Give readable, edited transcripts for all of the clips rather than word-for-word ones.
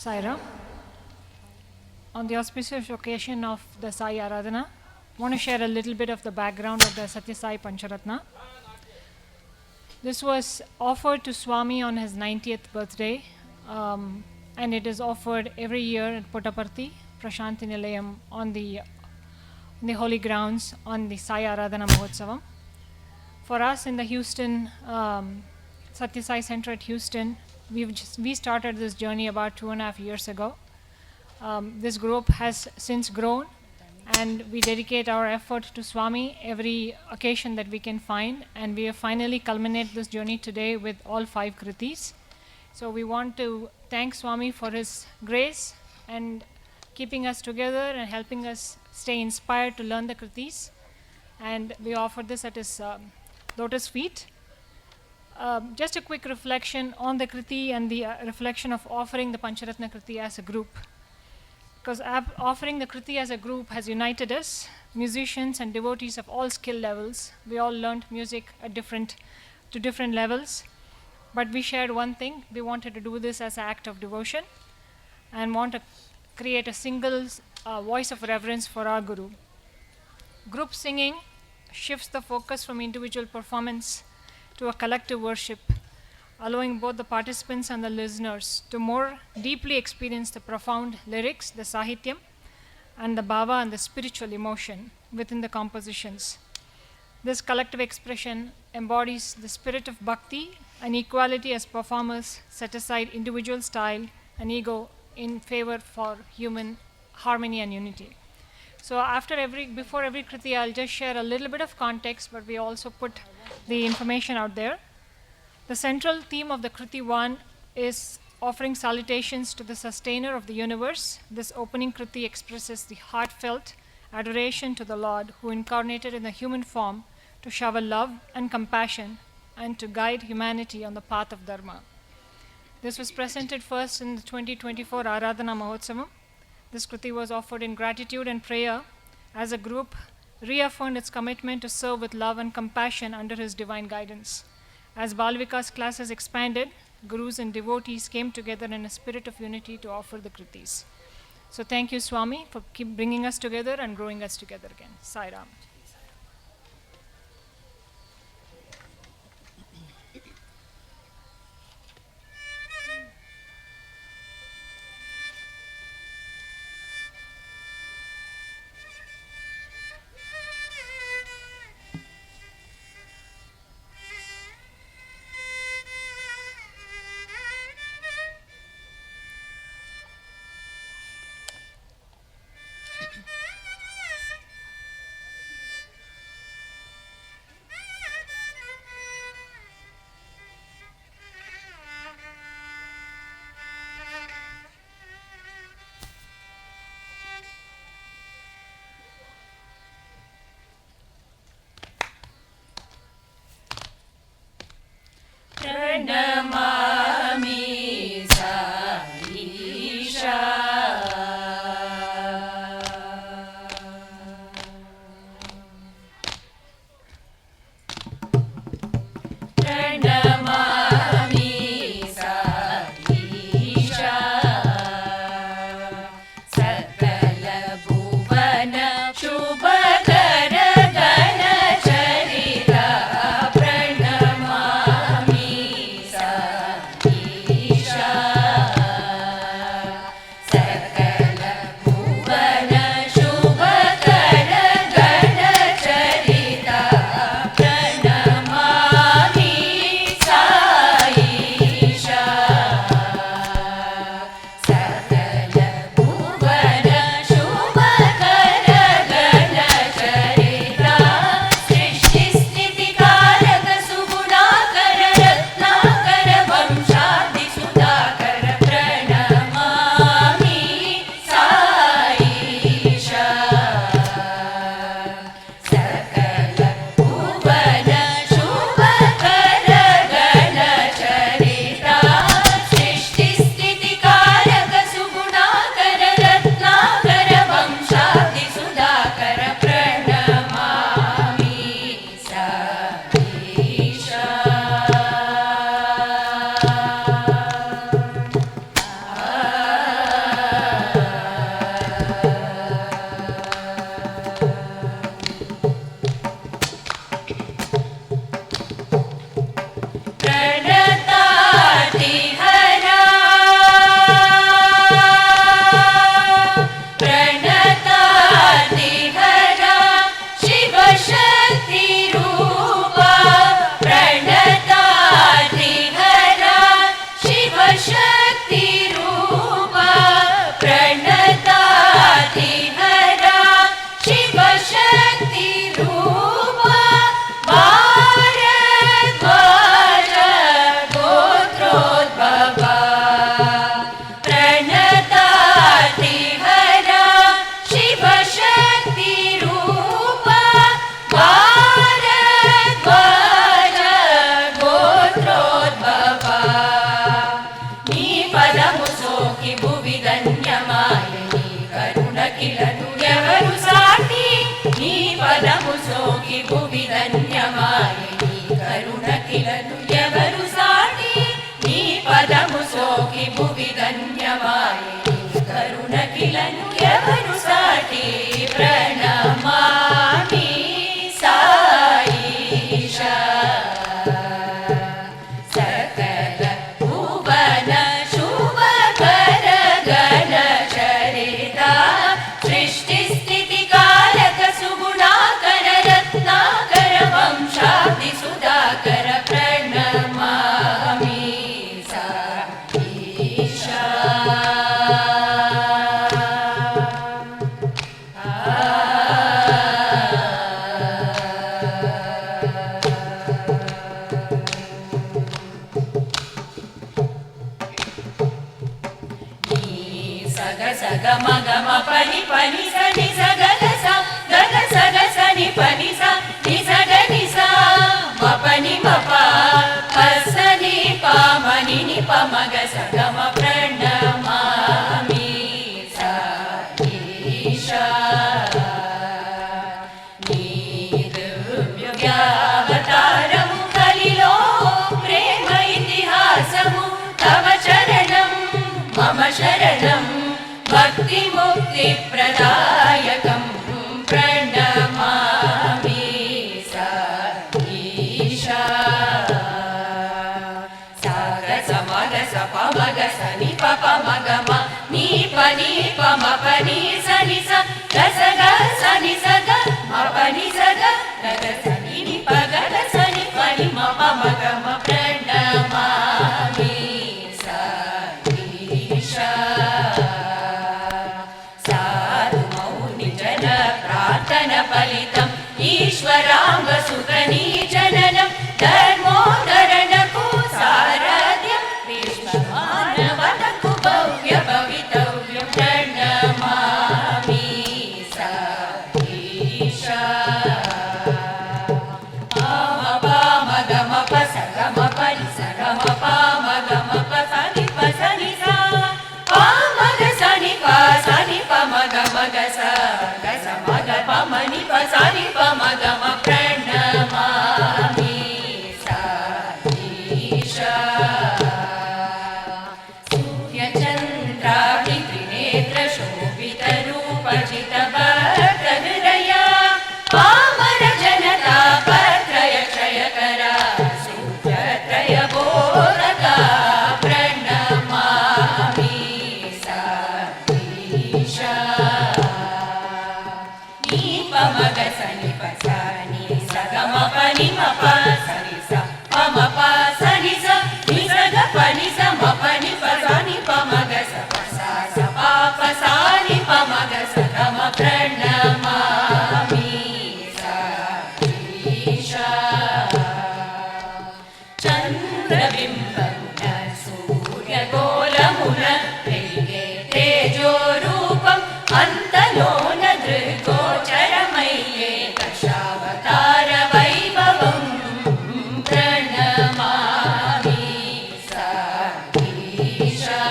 Saira. On the auspicious occasion of the Sai Aradhana, I want to share a little bit of the background of the Satya Sai Pancharatna. This was offered to Swami on his 90th birthday, and it is offered every year at Puttaparthi, Prashanti Nilayam, on the holy grounds on the Sai Aradhana Mahotsavam. For us in the Houston, Satya Sai Center at Houston, we started this journey about 2.5 years ago. This group has since grown, and we dedicate our effort to Swami every occasion that we can find, and we have finally culminate this journey today with all 5 kritis. So we want to thank Swami for his grace and keeping us together and helping us stay inspired to learn the kritis, and we offer this at his lotus feet. Just a quick reflection on the kriti and the reflection of offering the Pancharatna kriti as a group. Because offering the kriti as a group has united us, musicians and devotees of all skill levels. We all learned music at different levels, but we shared one thing. We wanted to do this as an act of devotion and want to create a single voice of reverence for our Guru. Group singing shifts the focus from individual performance to a collective worship, allowing both the participants and the listeners to more deeply experience the profound lyrics, the sahityam, and the bhava and the spiritual emotion within the compositions. This collective expression embodies the spirit of bhakti and equality as performers set aside individual style and ego in favor for human harmony and unity. So before every kriti, I'll just share a little bit of context, but we also put the information out there. The central theme of the Kriti 1 is offering salutations to the sustainer of the universe. This opening Kriti expresses the heartfelt adoration to the Lord who incarnated in the human form to shower love and compassion and to guide humanity on the path of Dharma. This was presented first in the 2024 Aradhana Mahotsavam. This Kriti was offered in gratitude and prayer as a group reaffirmed its commitment to serve with love and compassion under his divine guidance. As Balvika's classes expanded, gurus and devotees came together in a spirit of unity to offer the kritis. So thank you, Swami, for keep bringing us together and growing us together again. Sai Ram. Pranamami Saisha. Pranamami Saisha. Sakala Bhuvana Shubhakara Gana Charita. Pranamami Saisha. గ మ గ మ పని పని స ని స గ గ స గ గ స గ స ని పని స ని స గ ని స మ పని మ ప ప స ని ప మ ని ని ప మ గ స గ మ ప్రణమామి స ఈశా నీ దివ్యావతారము కలిలో ప్రేమ ఇతిహాసము తవ చరణం మమ శరణం భక్తి ముక్తి ప్రదాయకం ప్రణమామి స ఈశా సాగ సమగ స పమగ స ని ప పమగ మ నీ ప ని ప మ ప ని స ని స గ స గ స ని స గ మ ప ని స గ గ గ స ని ని ప గ గ స ని ప ని మ ప మ గ మ ప్రణమామి స ఈశా సాధు మౌని జన ప్రార్థన ఫలితం ఈశ్వరాంగ సుతనీ జననం ధర్మోధరణకు సారథ్యం విశ్వమానవతకు భవ్య భవితవ్యం ప్రణమామి స ఈశా పామ పామ గమ ప స గమ పని స గమ పామ గమ ప స ని ప స ని స పామ గ స ని ప స ని ప మ గ మ గ స గ స మ గ ప మ ని ప స ని ప మ గ మ ప్రణమామి స ఈశా సూర్య చంద్రాగ్ని త్రినేత్ర శోభిత రూపజిత భక్త హృదయ పామర జనతా పత్రయ క్షయకర సూత్రత్రయ బోధక ప్రణమామి స ఈశా నీ ప మ గ స ని ప స ని స గ మ ప ని మ ప స ని స ప మ ప స ని స ని స గ ప ని స మ ప ని ప స ని ప మ గ స ప స స ప ప స ని ప మ గ స గ మ ప్రణమామి స ఈశా చంద్రబింబమున సూర్యగోళమున వెలిగే తేజోరూపం అంతలోన దృగోచరమయ్యే దశావతార వైభవం ప్రణమామి స ఈశా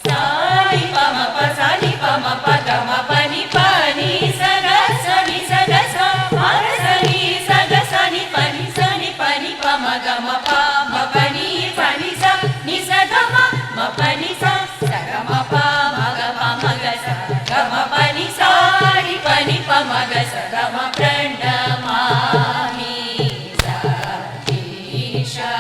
సాని ప మ ప స ని ప మ ప గ మ ప ని ప ని స గ స ని స గ స మ గ స ని స గ స ని ప ని స ని ప ని ప మ గ మ ప మ ప ని ప ని స ని స గ మ మ ప ని స స గ మ ప మ గ ప మ గ స గ మ ప ని స ని ప ని ప మ గ స గ మ ప్రణమామి స ఈశా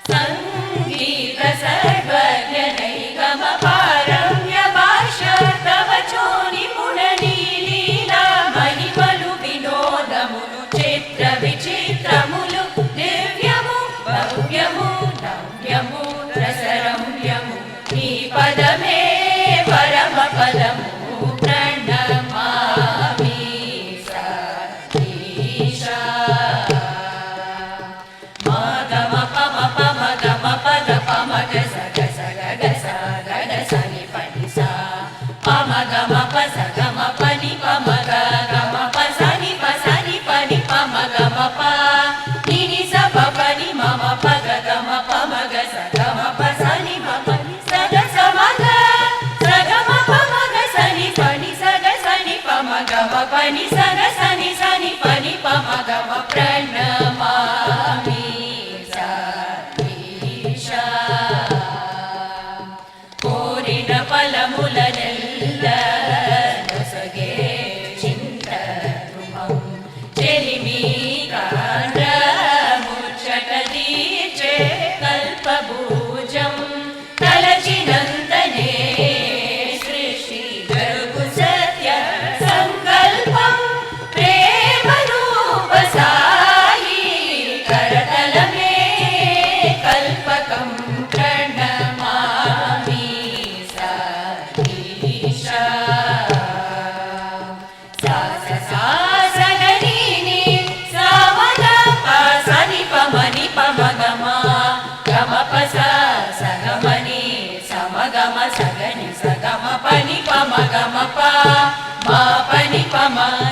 సంగీత సర్వజ్ఞ నైగమ పారమ్య భాష తవ చోని పునని లీలా మహిమలు వినోదములు చిత్ర విచిత్రములు దివ్యము భవ్యము నవ్యము రసరమ్యము నీ పదమే పరమ పదము ప్రణమామి స ఈశా మ గ మ ప మ ప మ గ మ ప గ ప మ గ స గ స గ గ స గ గ స ని ప ని స ప మ గ మ ప స గ మ ప ని ప మ గ గ మ ప స ని ప స ని ప ని ప మ గ మ ప ని ని స ప ప ని మ మ ప గ గ మ ప మ గ స గ మ ప స ని మ ప ని స గ స మ గ స గ మ ప మ గ స ని ప ని స గ స ని ప మ గ మ ప ని స గ స ని ప ని ప మ గ మ ప్రణమామి స ఈశా కోరిన ఫలములనెల్ల నొసగే చింత ధ్రువం చెలిమి కాండ్ర ముచ్చట తీర్చే కల్పభూజం తలచినంతనే సృష్టి జరుగు సత్య సంకల్పం ప్రేమ రూప Sai ma pa ni pa ma